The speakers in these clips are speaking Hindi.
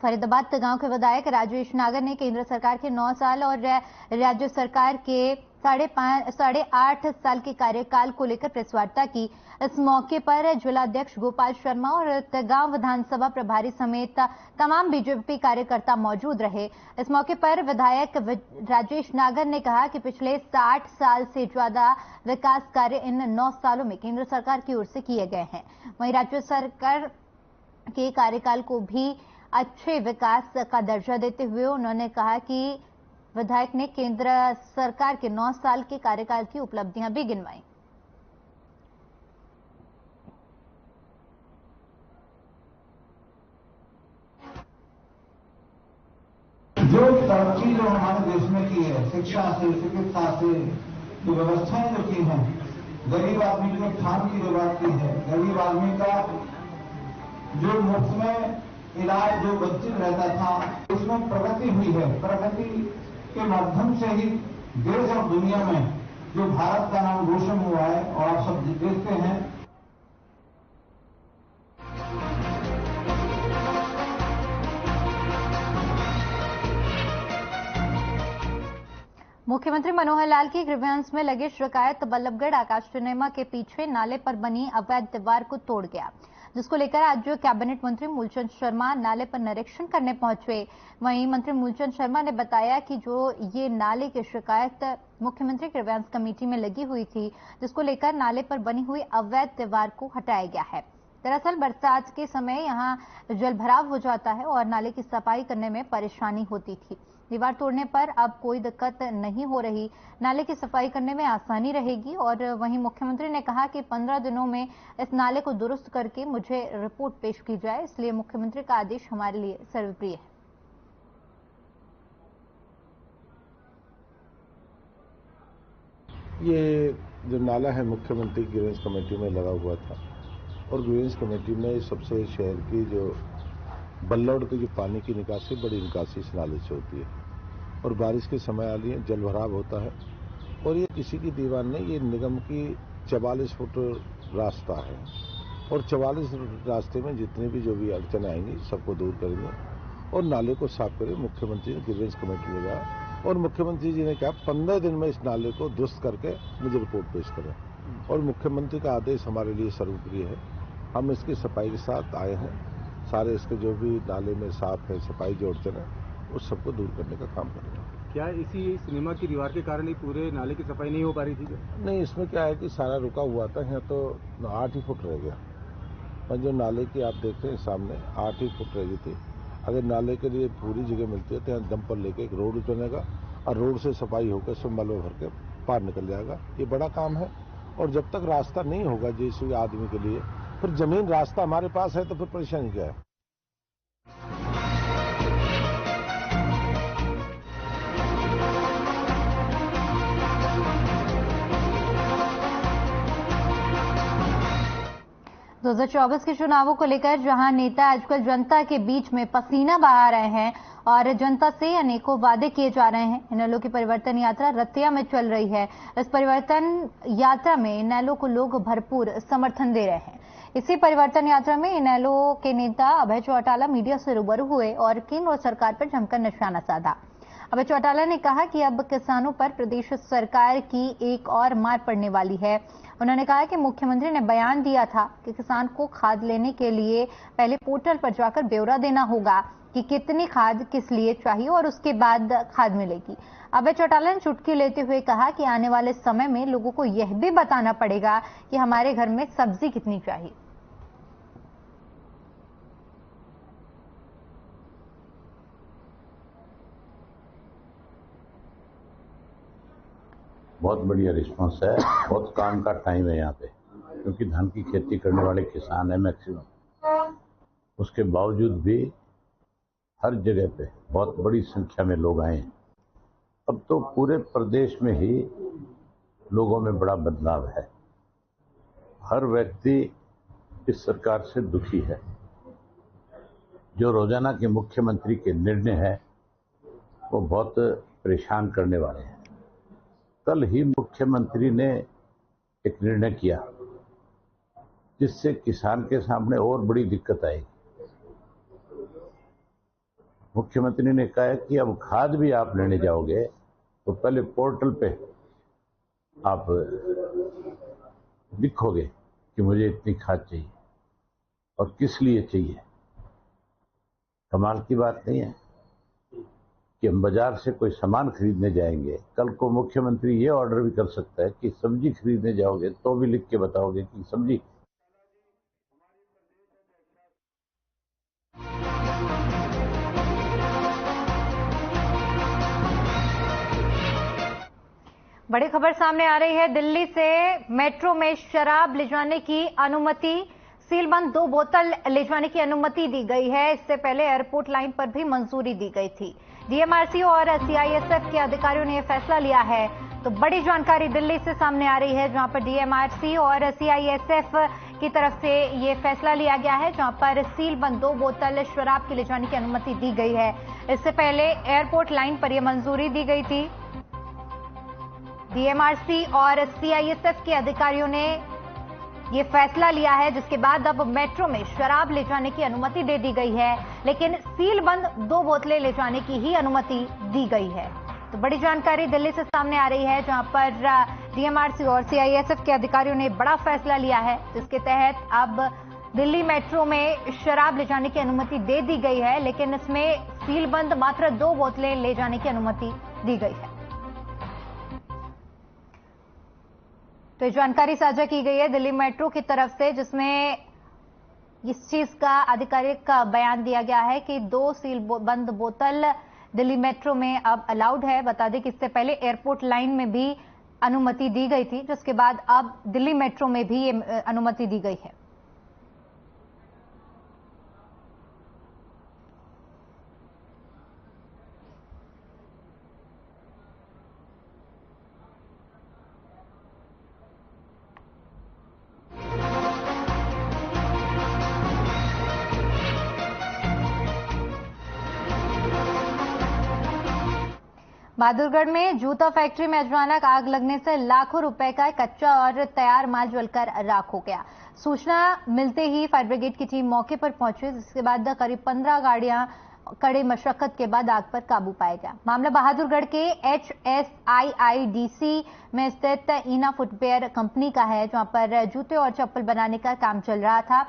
फरीदाबाद गांव के विधायक राजेश नागर ने केंद्र सरकार के 9 साल और राज्य सरकार के 8.5 साल के कार्यकाल को लेकर प्रेस वार्ता की। इस मौके पर जिलाध्यक्ष गोपाल शर्मा और गांव विधानसभा प्रभारी समेत तमाम बीजेपी कार्यकर्ता मौजूद रहे। इस मौके पर विधायक राजेश नागर ने कहा कि पिछले 60 साल से ज्यादा विकास कार्य इन 9 सालों में केंद्र सरकार की ओर से किए गए हैं। वहीं राज्य सरकार के कार्यकाल को भी अच्छे विकास का दर्जा देते हुए उन्होंने कहा कि विधायक ने केंद्र सरकार के 9 साल के कार्यकाल की उपलब्धियां भी गिनवाई। जो तरक्की जो हमारे देश में की है, शिक्षा से, चिकित्सा से, जो व्यवस्थाएं जो की हैं, गरीब आदमी के खान की जो बात की है, गरीब आदमी का जो मुफ्त में इलाज जो वंचित रहता था, उसमें प्रगति हुई है। प्रगति के माध्यम से ही देश और दुनिया में जो भारत का नाम रोशन हुआ है और आप सब देखते हैं। मुख्यमंत्री मनोहर लाल की ग्रीवेंस में लगे शिकायत बल्लभगढ़ आकाश सिनेमा के पीछे नाले पर बनी अवैध दीवार को तोड़ गया, जिसको लेकर आज कैबिनेट मंत्री मूलचंद शर्मा नाले पर निरीक्षण करने पहुंचे। वहीं मंत्री मूलचंद शर्मा ने बताया कि जो ये नाले की शिकायत मुख्यमंत्री ग्रीवेंस कमेटी में लगी हुई थी, जिसको लेकर नाले पर बनी हुई अवैध दीवार को हटाया गया है। दरअसल बरसात के समय यहाँ जलभराव हो जाता है और नाले की सफाई करने में परेशानी होती थी। दीवार तोड़ने पर अब कोई दिक्कत नहीं हो रही, नाले की सफाई करने में आसानी रहेगी। और वहीं मुख्यमंत्री ने कहा कि 15 दिनों में इस नाले को दुरुस्त करके मुझे रिपोर्ट पेश की जाए, इसलिए मुख्यमंत्री का आदेश हमारे लिए सर्वप्रिय है। ये जो नाला है मुख्यमंत्री ग्रीवेंस कमेटी में लगा हुआ था और ग्रीवेंस कमेटी में सबसे शहर की जो बल्लभगढ़ की जो पानी की निकासी, बड़ी निकासी इस नाले से होती है और बारिश के समय आ लिए जलभराव होता है। और ये किसी की दीवार नहीं, ये निगम की 44 फुट रास्ता है और 44 रास्ते में जितनी भी जो भी अड़चने आएंगी सबको दूर करेंगे और नाले को साफ करें। मुख्यमंत्री ने ग्रीवेंस कमेटी में गया और मुख्यमंत्री जी ने कहा 15 दिन में इस नाले को दुरुस्त करके मुझे रिपोर्ट पेश करें और मुख्यमंत्री का आदेश हमारे लिए सर्वप्रिय है। हम इसकी सफाई के साथ आए हैं, सारे इसके जो भी नाले में साफ है, सफाई जो अड़चन है, उस सबको दूर करने का काम करेंगे। क्या इसी सिनेमा की दीवार के कारण ही पूरे नाले की सफाई नहीं हो पा रही थी? नहीं, इसमें क्या है कि सारा रुका हुआ था, यहाँ तो 8 ही फुट रह गया और जो नाले की आप देखते हैं सामने 8 ही फुट रह गई थी। अगर नाले के लिए पूरी जगह मिलती है तो यहाँ डंपर लेके एक रोड बनेगा और रोड से सफाई होकर सब मलबा भर के पार निकल जाएगा। ये बड़ा काम है और जब तक रास्ता नहीं होगा जिस आदमी के लिए, फिर जमीन रास्ता हमारे पास है तो फिर परेशानी क्या है। दो 2024 के चुनावों को लेकर जहां नेता आजकल जनता के बीच में पसीना बहा रहे हैं और जनता से अनेकों वादे किए जा रहे हैं, इनेलो की परिवर्तन यात्रा रतिया में चल रही है। इस परिवर्तन यात्रा में इनेलो को लोग भरपूर समर्थन दे रहे हैं। इसी परिवर्तन यात्रा में इनेलो के नेता अभय चौटाला मीडिया से रूबरू हुए और केंद्र सरकार पर जमकर निशाना साधा। अभय चौटाला ने कहा कि अब किसानों पर प्रदेश सरकार की एक और मार पड़ने वाली है। उन्होंने कहा कि मुख्यमंत्री ने बयान दिया था कि किसान को खाद लेने के लिए पहले पोर्टल पर जाकर ब्यौरा देना होगा कि कितनी खाद किस लिए चाहिए और उसके बाद खाद मिलेगी। अभय चौटाला ने चुटकी लेते हुए कहा कि आने वाले समय में लोगों को यह भी बताना पड़ेगा कि हमारे घर में सब्जी कितनी चाहिए। बहुत बढ़िया रिस्पांस है, बहुत काम का टाइम है यहाँ पे, क्योंकि धान की खेती करने वाले किसान है मैक्सिमम। उसके बावजूद भी हर जगह पे बहुत बड़ी संख्या में लोग आए हैं। अब तो पूरे प्रदेश में ही लोगों में बड़ा बदलाव है। हर व्यक्ति इस सरकार से दुखी है। जो रोजाना के मुख्यमंत्री के निर्णय है वो बहुत परेशान करने वाले हैं। कल ही मुख्यमंत्री ने एक निर्णय किया जिससे किसान के सामने और बड़ी दिक्कत आएगी। मुख्यमंत्री ने कहा है कि अब खाद भी आप लेने जाओगे तो पहले पोर्टल पे आप लिखोगे कि मुझे इतनी खाद चाहिए और किस लिए चाहिए। कमाल की बात नहीं है कि हम बाजार से कोई सामान खरीदने जाएंगे, कल को मुख्यमंत्री ये ऑर्डर भी कर सकता है कि सब्जी खरीदने जाओगे तो भी लिख के बताओगे कि सब्जी। बड़ी खबर सामने आ रही है। दिल्ली से मेट्रो में शराब ले जाने की अनुमति, सीलबंद 2 बोतल ले जाने की अनुमति दी गई है। इससे पहले एयरपोर्ट लाइन पर भी मंजूरी दी गई थी। डीएमआरसी और सीआईएसएफ के अधिकारियों ने यह फैसला लिया है। तो बड़ी जानकारी दिल्ली से सामने आ रही है, जहां पर डीएमआरसी और सीआईएसएफ की तरफ से ये फैसला लिया गया है, जहां पर सीलबंद 2 बोतल शराब की ले जाने की अनुमति दी गई है। इससे पहले एयरपोर्ट लाइन पर यह मंजूरी दी गई थी। डीएमआरसी और सीआईएसएफ के अधिकारियों ने ये फैसला लिया है, जिसके बाद अब मेट्रो में शराब ले जाने की अनुमति दे दी गई है, लेकिन सीलबंद 2 बोतलें ले जाने की ही अनुमति दी गई है। तो बड़ी जानकारी दिल्ली से सामने आ रही है, जहां पर डीएमआरसी और सीआईएसएफ के अधिकारियों ने बड़ा फैसला लिया है, जिसके तहत अब दिल्ली मेट्रो में शराब ले जाने की अनुमति दे दी गई है, लेकिन इसमें सीलबंद मात्र 2 बोतलें ले जाने की अनुमति दी गई है। तो जानकारी साझा की गई है दिल्ली मेट्रो की तरफ से, जिसमें इस चीज का आधिकारिक बयान दिया गया है कि 2 सीलबंद बोतल दिल्ली मेट्रो में अब अलाउड है। बता दें कि इससे पहले एयरपोर्ट लाइन में भी अनुमति दी गई थी, जिसके बाद अब दिल्ली मेट्रो में भी ये अनुमति दी गई है। बहादुरगढ़ में जूता फैक्ट्री में अचानक आग लगने से लाखों रुपए का कच्चा और तैयार माल जलकर राख हो गया। सूचना मिलते ही फायर ब्रिगेड की टीम मौके पर पहुंची, जिसके बाद करीब 15 गाड़ियां कड़ी मशक्कत के बाद आग पर काबू पाया गया। मामला बहादुरगढ़ के HSIIDC में स्थित ईना फुटवेयर कंपनी का है, जहां पर जूते और चप्पल बनाने का काम चल रहा था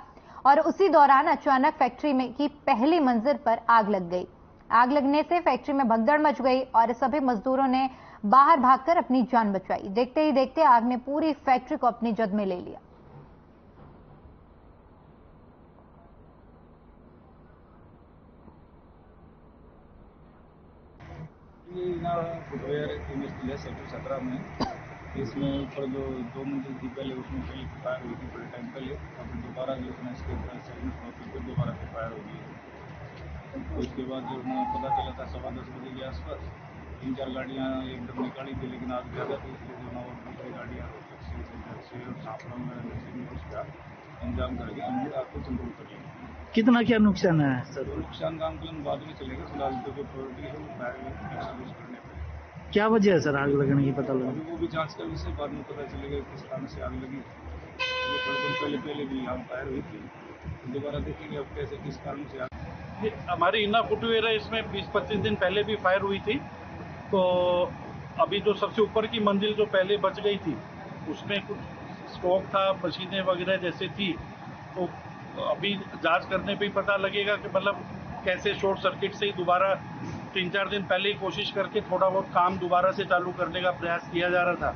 और उसी दौरान अचानक फैक्ट्री में की पहली मंजिल पर आग लग गई। आग लगने से फैक्ट्री में भगदड़ मच गई और सभी मजदूरों ने बाहर भागकर अपनी जान बचाई। देखते ही देखते आग ने पूरी फैक्ट्री को अपनी जद में ले लिया। ये ईना फुटवेयर इंडस्ट्री है सेक्टर 17 में। इसमें ऊपर जो 2 मंजिल थी पहले, उसमें पहले फायर हुई थी थोड़े टाइम पहले, अब दोबारा जो है इसके सेकंड फ्लोर पर दोबारा से फायर हो गई है। उसके बाद जो है पता चला था 10:15 बजे के आसपास 3-4 गाड़ियाँ एकदम निकाली थी, लेकिन आग ज़्यादा थी, इसलिए जो है और दूसरी गाड़ियाँ से और छापड़ा में उसका इंतजाम करके हमने आग को कंट्रोल कर लिया। कितना क्या नुकसान है सर? नुकसान का आंकलन बाद में चलेगा, फिलहाल तो जो प्रायोरिटी है वो फायर एक्सटिंग्विश करने पर। क्या वजह है सर आग लगने की पता लगा? वो भी जांच का विषय, बाद में पता चलेगा किस कारण से आग लगी। ये थोड़े दिन पहले भी यहाँ फायर हुई थी, दोबारा देखेंगे अब कैसे किस कारण से आग। हमारी ईना फुटवेयर है, इसमें 20-25 दिन पहले भी फायर हुई थी। तो अभी जो सबसे ऊपर की मंजिल जो पहले बच गई थी, उसमें कुछ स्टॉक था, मशीनें वगैरह जैसे थी। तो अभी जांच करने पे ही पता लगेगा कि मतलब कैसे शॉर्ट सर्किट से ही दोबारा 3-4 दिन पहले ही कोशिश करके थोड़ा बहुत काम दोबारा से चालू करने का प्रयास किया जा रहा था।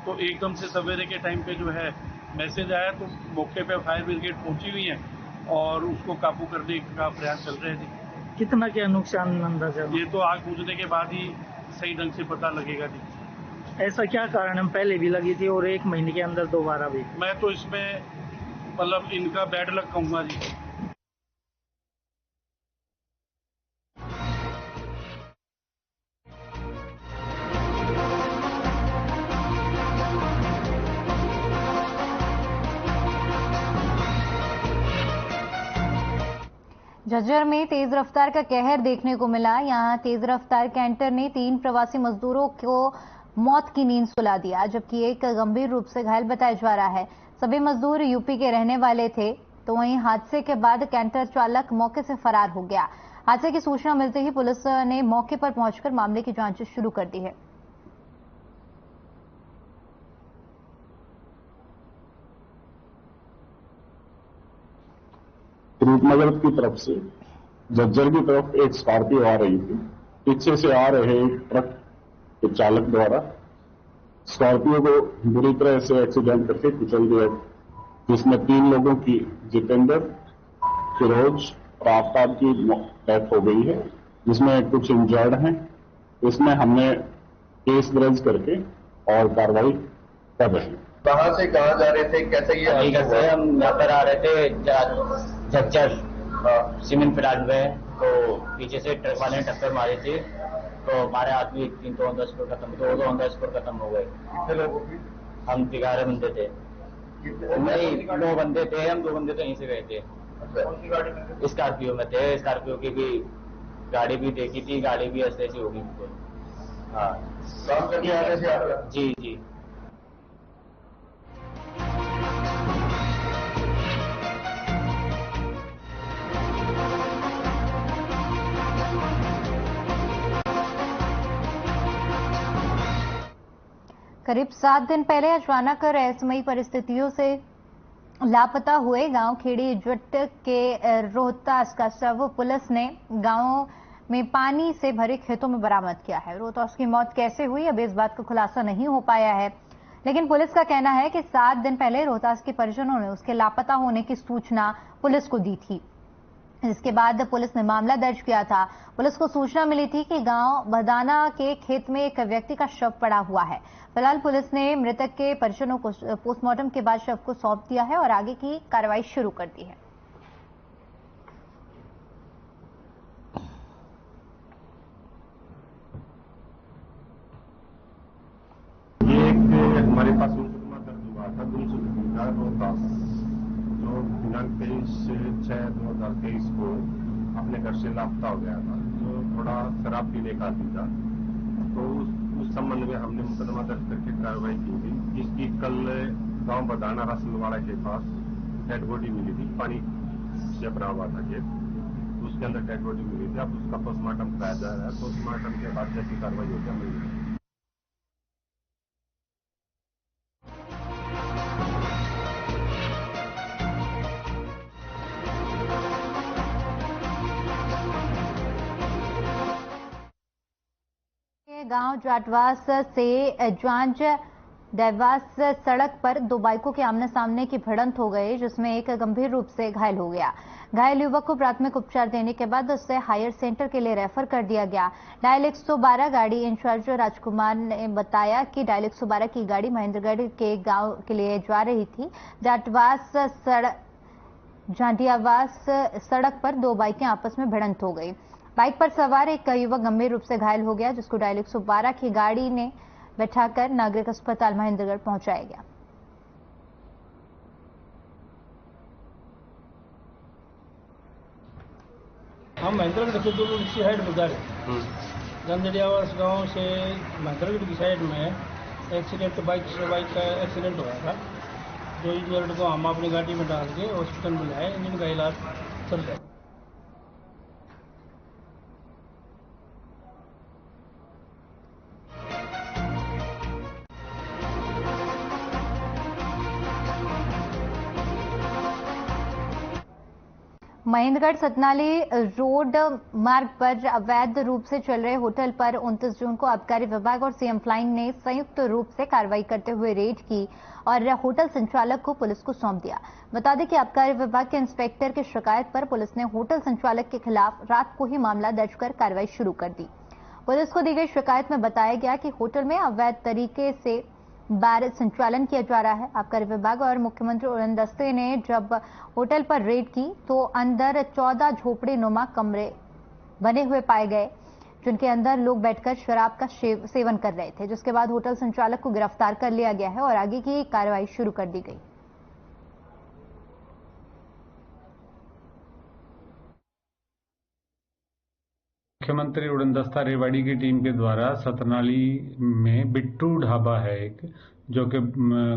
तो एकदम से सवेरे के टाइम पे जो है मैसेज आया, तो मौके पे फायर ब्रिगेड पहुंची हुई है और उसको काबू करने का प्रयास चल रहे थे। कितना क्या नुकसान अंदाजा? ये तो आग बुझने के बाद ही सही ढंग से पता लगेगा जी। ऐसा क्या कारण है, पहले भी लगी थी और 1 महीने के अंदर दोबारा भी? मैं तो इसमें मतलब इनका बैड लक कहूँगा जी। झज्जर में तेज रफ्तार का कहर देखने को मिला। यहां तेज रफ्तार कैंटर ने 3 प्रवासी मजदूरों को मौत की नींद सुला दिया, जबकि एक गंभीर रूप से घायल बताया जा रहा है। सभी मजदूर यूपी के रहने वाले थे। तो वहीं हादसे के बाद कैंटर चालक मौके से फरार हो गया। हादसे की सूचना मिलते ही पुलिस ने मौके पर पहुंचकर मामले की जांच शुरू कर दी है। रूपनगर की तरफ से झज्जर की तरफ एक स्कॉर्पियो आ रही थी। पीछे से आ रहे एक ट्रक के चालक द्वारा स्कॉर्पियो को बुरी तरह से एक्सीडेंट करके कुचल दिया, जिसमें 3 लोगों की जितेंद्र, फिरोज और आफ्ताब की डेथ हो गई है, जिसमें कुछ इंजर्ड हैं। इसमें हमने केस दर्ज करके और कार्रवाई कर रहे हैं। कहां से कहां जा रहे थे, कैसे ये से हम यहाँ पर आ रहे थे झज्जर सीमेंट प्लांट में, तो पीछे से ट्रक वाले ने टक्कर मारी थी, तो हमारे आदमी 3 तो ऑन द स्पॉट खत्म, 2 ऑन द स्पॉट खत्म हो गए। कितने लोगों की? हम 11 बंदे थे। नहीं, 2 बंदे थे, हम 2 बंदे तो यहीं से गए थे। कौन सी गाड़ी में? स्कॉर्पियो में थे। स्कॉर्पियो की भी गाड़ी भी देखी थी, गाड़ी भी ऐसे ऐसी होगी बिल्कुल। हाँ, काम करके आ रहे थे आप? जी जी। करीब 7 दिन पहले अचानक रहस्यमयी परिस्थितियों से लापता हुए गांव खेड़ी जट के रोहतास का शव पुलिस ने गांव में पानी से भरे खेतों में बरामद किया है। रोहतास की मौत कैसे हुई, अभी इस बात का खुलासा नहीं हो पाया है, लेकिन पुलिस का कहना है कि 7 दिन पहले रोहतास के परिजनों ने उसके लापता होने की सूचना पुलिस को दी थी, जिसके बाद पुलिस ने मामला दर्ज किया था। पुलिस को सूचना मिली थी कि गांव बदाना के खेत में एक व्यक्ति का शव पड़ा हुआ है। फिलहाल पुलिस ने मृतक के परिजनों को पोस्टमार्टम के बाद शव को सौंप दिया है और आगे की कार्रवाई शुरू कर दी है। ये हमारे पास मुकदमा दर्ज हुआ था गुमशुदगी रोहतास, जो दिनांक 23/6/2023 को अपने घर से लापता हो गया था, जो थोड़ा शराब पीने का आदमी था। तो उस संबंध में हमने मुकदमा दर्ज करके कार्रवाई की थी। इसकी कल गांव बदाना रसलवाड़ा के पास डेड बॉडी मिली थी, पानी से भरा हुआ था खेत, उसके अंदर डेड बॉडी मिली थी। अब उसका पोस्टमार्टम कराया जा रहा है। पोस्टमार्टम के बाद जैसी कार्रवाई होगी हम मिलेगी। गांव जाटवास से जांज देवास सड़क पर 2 बाइकों के आमने सामने की भिड़ंत हो गई, जिसमें एक गंभीर रूप से घायल हो गया। घायल युवक को प्राथमिक उपचार देने के बाद उसे हायर सेंटर के लिए रेफर कर दिया गया। डायल 112 गाड़ी इंचार्ज राजकुमार ने बताया कि डायल 112 की गाड़ी महेंद्रगढ़ के गांव के लिए जा रही थी। जाटवास झांडियावास सड़क पर 2 बाइकें आपस में भिड़ंत हो गई। बाइक पर सवार एक युवक गंभीर रूप से घायल हो गया, जिसको डायल 112 की गाड़ी ने बैठाकर नागरिक अस्पताल महेंद्रगढ़ पहुंचाया गया। हम महेंद्रगढ़ से दूर की साइड में जा रहे जंजड़ियावास गांव से महेंद्रगढ़ की साइड में एक्सीडेंट, बाइक का एक्सीडेंट हुआ था। जो इंजर्ड को हम अपनी गाड़ी में डाल के हॉस्पिटल में लाए, जिनका इलाज चल रहा है। महेंद्रगढ़ सतनाली रोड मार्ग पर अवैध रूप से चल रहे होटल पर 29 जून को आबकारी विभाग और सीएम फ्लाइंग ने संयुक्त रूप से कार्रवाई करते हुए रेड की और होटल संचालक को पुलिस को सौंप दिया। बता दें कि आबकारी विभाग के इंस्पेक्टर की शिकायत पर पुलिस ने होटल संचालक के खिलाफ रात को ही मामला दर्ज कर कार्रवाई शुरू कर दी। पुलिस को दी गई शिकायत में बताया गया कि होटल में अवैध तरीके से बार संचालन किया जा रहा है। आबकारी विभाग और मुख्यमंत्री उड़न दस्ते ने जब होटल पर रेड की तो अंदर 14 झोपड़ी नुमा कमरे बने हुए पाए गए, जिनके अंदर लोग बैठकर शराब का सेवन कर रहे थे, जिसके बाद होटल संचालक को गिरफ्तार कर लिया गया है और आगे की कार्रवाई शुरू कर दी गई। मुख्यमंत्री उड़न दस्ता रेवाड़ी की टीम के द्वारा सतनाली में बिट्टू ढाबा है एक, जो कि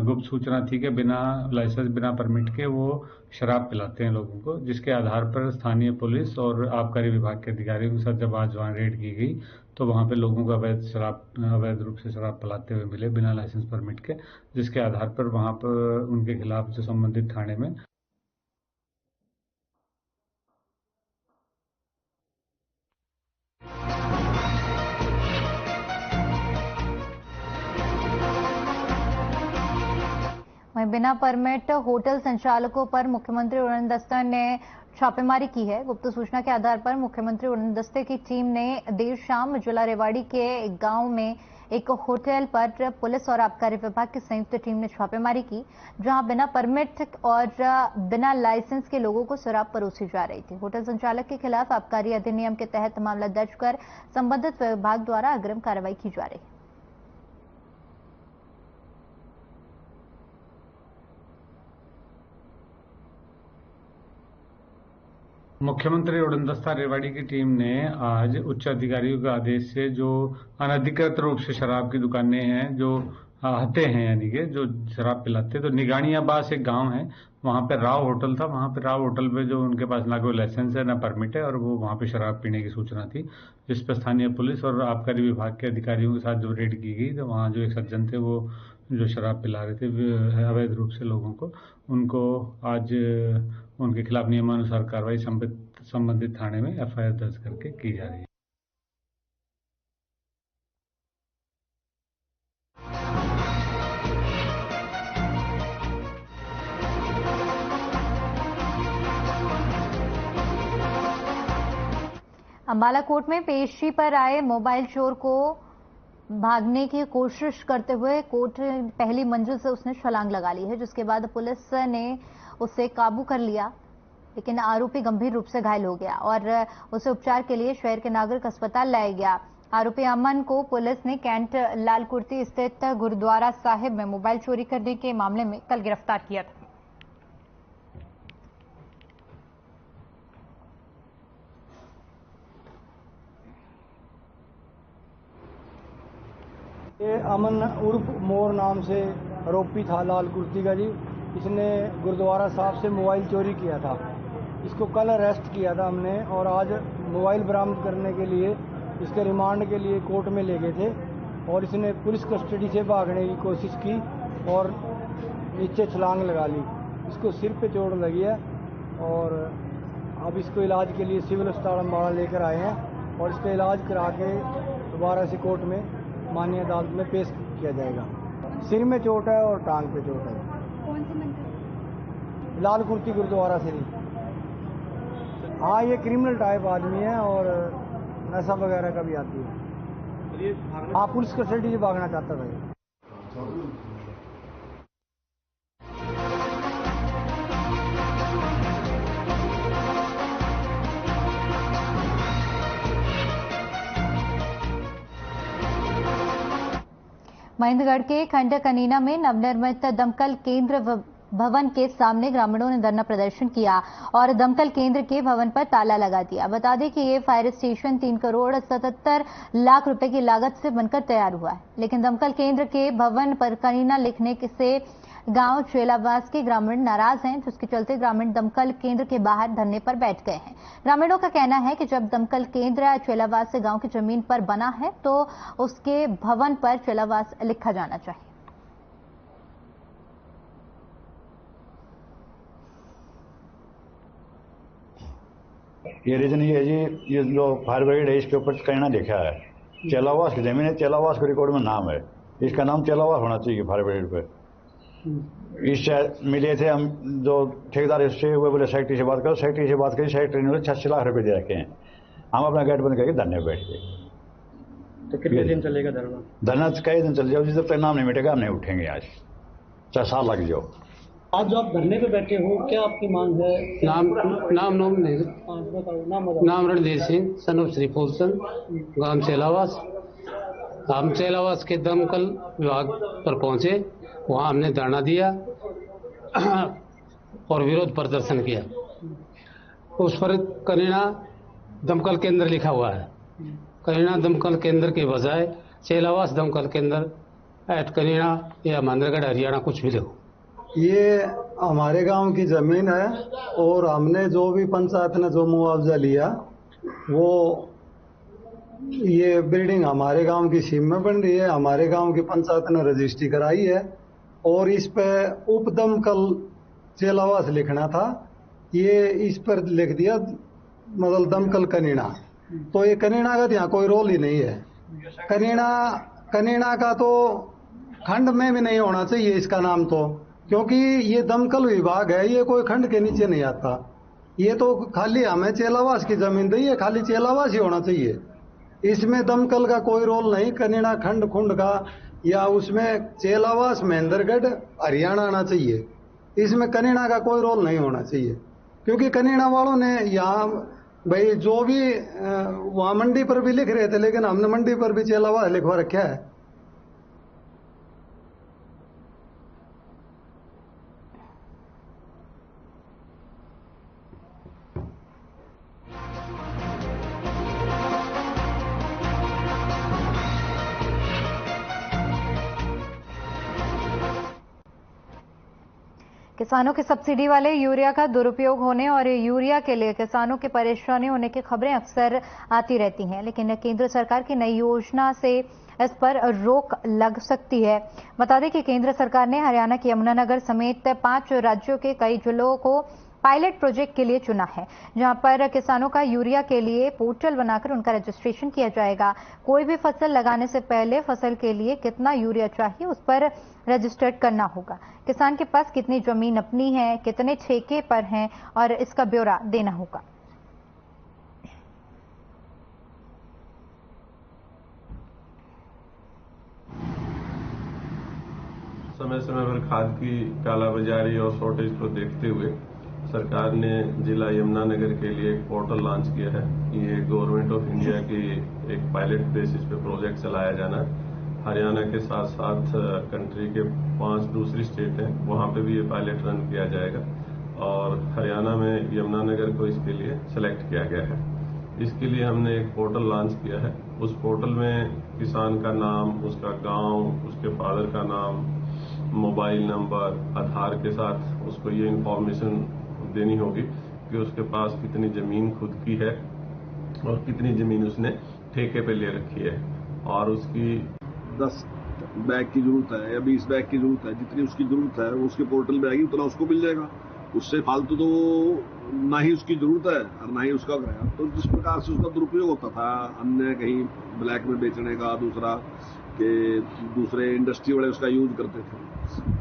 गुप्त सूचना थी कि बिना लाइसेंस बिना परमिट के वो शराब पिलाते हैं लोगों को, जिसके आधार पर स्थानीय पुलिस और आबकारी विभाग के अधिकारियों के साथ जब आज वहाँ रेड की गई तो वहाँ पे लोगों को अवैध रूप से शराब पिलाते हुए मिले बिना लाइसेंस परमिट के, जिसके आधार पर वहाँ पर उनके खिलाफ जो संबंधित थाने में वहीं बिना परमिट होटल संचालकों पर मुख्यमंत्री उड़न दस्ता ने छापेमारी की है। गुप्त सूचना के आधार पर मुख्यमंत्री उड़न दस्ते की टीम ने देर शाम जिला रेवाड़ी के एक गांव में एक होटल पर पुलिस और आबकारी विभाग की संयुक्त टीम ने छापेमारी की, जहां बिना परमिट और बिना लाइसेंस के लोगों को शराब परोसी जा रही थी। होटल संचालक के खिलाफ आबकारी अधिनियम के तहत मामला दर्ज कर संबंधित विभाग द्वारा अग्रिम कार्रवाई की जा रही है। मुख्यमंत्री उड़न दस्ता रेवाड़ी की टीम ने आज उच्च अधिकारियों के आदेश से जो अनधिकृत रूप से शराब की दुकानें हैं, जो हते हैं यानी कि जो शराब पिलाते, तो निगानियाबास एक गांव है, वहां पे राव होटल था। वहां पे राव होटल पे जो उनके पास ना कोई लाइसेंस है ना परमिट है और वो वहां पे शराब पीने की सूचना थी, जिस पर स्थानीय पुलिस और आबकारी विभाग के अधिकारियों के साथ जो रेड की गई तो वहाँ जो एक सज्जन थे वो जो शराब पिला रहे थे अवैध रूप से लोगों को, उनको आज उनके खिलाफ नियमानुसार कार्रवाई संबंधित थाने में एफआईआर दर्ज करके की जा रही है। अंबाला कोर्ट में पेशी पर आए मोबाइल चोर को भागने की कोशिश करते हुए कोर्ट पहली मंजिल से उसने छलांग लगा ली है, जिसके बाद पुलिस ने उसे काबू कर लिया, लेकिन आरोपी गंभीर रूप से घायल हो गया और उसे उपचार के लिए शहर के नागरिक अस्पताल लाया गया। आरोपी अमन को पुलिस ने कैंट लालकुर्ती स्थित गुरुद्वारा साहिब में मोबाइल चोरी करने के मामले में कल गिरफ्तार किया था। ये अमन उर्फ मोर नाम से आरोपी था लाल कुर्ती का जी। इसने गुरुद्वारा साहब से मोबाइल चोरी किया था। इसको कल अरेस्ट किया था हमने और आज मोबाइल बरामद करने के लिए इसके रिमांड के लिए कोर्ट में ले गए थे और इसने पुलिस कस्टडी से भागने की कोशिश की और नीचे छलांग लगा ली। इसको सिर पे चोट लगी है और अब इसको इलाज के लिए सिविल अस्पताल अम्बाला लेकर आए हैं और इसका इलाज करा के दोबारा से कोर्ट में माननीय अदालत में पेश किया जाएगा। सिर में चोट है और टांग पे चोट है। कौन से मंदिर? लाल कुर्ती गुरुद्वारा से नहीं। हाँ, ये क्रिमिनल टाइप आदमी है और नशा वगैरह का भी आती है। हाँ, पुलिस कस्टडी से भागना चाहता था ये। महेंद्रगढ़ के खंड कनीना में नवनिर्मित दमकल केंद्र भवन के सामने ग्रामीणों ने धरना प्रदर्शन किया और दमकल केंद्र के भवन पर ताला लगा दिया। बता दें कि ये फायर स्टेशन 3 करोड़ 77 लाख रुपए की लागत से बनकर तैयार हुआ है, लेकिन दमकल केंद्र के भवन पर कनीना लिखने से गांव चेलावास के ग्रामीण नाराज हैं, जिसके चलते ग्रामीण दमकल केंद्र के बाहर धरने पर बैठ गए हैं। ग्रामीणों का कहना है कि जब दमकल केंद्र चेलावास से गांव की जमीन पर बना है तो उसके भवन पर चेलावास लिखा जाना चाहिए। ये रीजन ये है जी, ये जो फायर ब्रिगेड है इसके ऊपर कहना लिखा है चेलावास की जमीन है, चेलावास के रिकॉर्ड में नाम है, इसका नाम चेलावास होना चाहिए फायर ब्रिगेड पे। इससे मिले थे हम जो ठेकेदार इससे हुए, बोले सेक्रेटरी से बात करो, सेक्रेटरी से बात करी, सेक्रेटरी ने 86 लाख रुपए दे रखे हैं। हम अपना गेट बंद करके धरने बैठ गए। तो कितने दिन चलेगा धरना? धरना कई दिन चल जाओ, जब तक नाम नहीं मिटेगा हम नहीं उठेंगे। आज 4 साल लग जाओ। आज जो आप धरने पे बैठे हो, क्या आपकी मांग है? नाम रणधीर सिंह, सन ऑफ श्री फूलचंद, गांव चेलावास। हम चेलावास के दमकल विभाग पर पहुंचे, वहां हमने धरना दिया और विरोध प्रदर्शन किया। उस पर कनीना दमकल केंद्र लिखा हुआ है। कनीना दमकल केंद्र के बजाय चेलावास दमकल केंद्र कनेड़ा या महेंद्रगढ़ हरियाणा कुछ भी देखो। ये हमारे गांव की जमीन है और हमने जो भी पंचायत ने जो मुआवजा लिया वो ये बिल्डिंग हमारे गांव की सीम में बन रही है। हमारे गांव की पंचायत ने रजिस्ट्री कराई है और इस पे उपदमकल चेलावास लिखना था, ये इस पर लिख दिया मतलब दमकल कनीना। तो ये कनीना का यहाँ कोई रोल ही नहीं है। कनीना का तो खंड में भी नहीं होना चाहिए इसका नाम, तो क्योंकि ये दमकल विभाग है, ये कोई खंड के नीचे नहीं आता। ये तो खाली हमें चेलावास की जमीन दी है, खाली चेलावास ही होना चाहिए। इसमें दमकल का कोई रोल नहीं, कनीना खंड खुंड का या उसमें चेलावास महेंद्रगढ़ हरियाणा आना चाहिए। इसमें कनीना का कोई रोल नहीं होना चाहिए, क्योंकि कनीना वालों ने यहाँ भाई जो भी वहाँ मंडी पर भी लिख रहे थे, लेकिन हमने मंडी पर भी चेलावास लिखवा रखा है। किसानों के सब्सिडी वाले यूरिया का दुरुपयोग होने और यूरिया के लिए किसानों की परेशानी होने की खबरें अक्सर आती रहती हैं, लेकिन केंद्र सरकार की नई योजना से इस पर रोक लग सकती है। बता दें कि केंद्र सरकार ने हरियाणा के यमुनानगर समेत 5 राज्यों के कई जिलों को पायलट प्रोजेक्ट के लिए चुना है, जहां पर किसानों का यूरिया के लिए पोर्टल बनाकर उनका रजिस्ट्रेशन किया जाएगा। कोई भी फसल लगाने से पहले फसल के लिए कितना यूरिया चाहिए उस पर रजिस्टर्ड करना होगा। किसान के पास कितनी जमीन अपनी है, कितने ठेके पर हैं और इसका ब्यौरा देना होगा। समय समय पर खाद की कालाबाजारी और शॉर्टेज को देखते हुए सरकार ने जिला यमुनानगर के लिए एक पोर्टल लॉन्च किया है। ये गवर्नमेंट ऑफ इंडिया की एक पायलट बेसिस पे प्रोजेक्ट चलाया जाना है। हरियाणा के साथ साथ कंट्री के 5 दूसरी स्टेट हैं, वहाँ पे भी ये पायलट रन किया जाएगा और हरियाणा में यमुनानगर को इसके लिए सेलेक्ट किया गया है। इसके लिए हमने एक पोर्टल लॉन्च किया है। उस पोर्टल में किसान का नाम, उसका गाँव, उसके फादर का नाम, मोबाइल नंबर, आधार के साथ उसको ये इन्फॉर्मेशन देनी होगी कि उसके पास कितनी जमीन खुद की है और कितनी जमीन उसने ठेके पे ले रखी है और उसकी 10 बैग की जरूरत है या 20 बैग की जरूरत है, जितनी उसकी जरूरत है वो उसके पोर्टल में आएगी, उतना उसको मिल जाएगा। उससे फालतू तो ना ही उसकी जरूरत है और ना ही उसका कराया। तो जिस प्रकार से उसका दुरुपयोग होता था अन्य कहीं ब्लैक में बेचने का, दूसरा के दूसरे इंडस्ट्री वाले उसका यूज करते थे,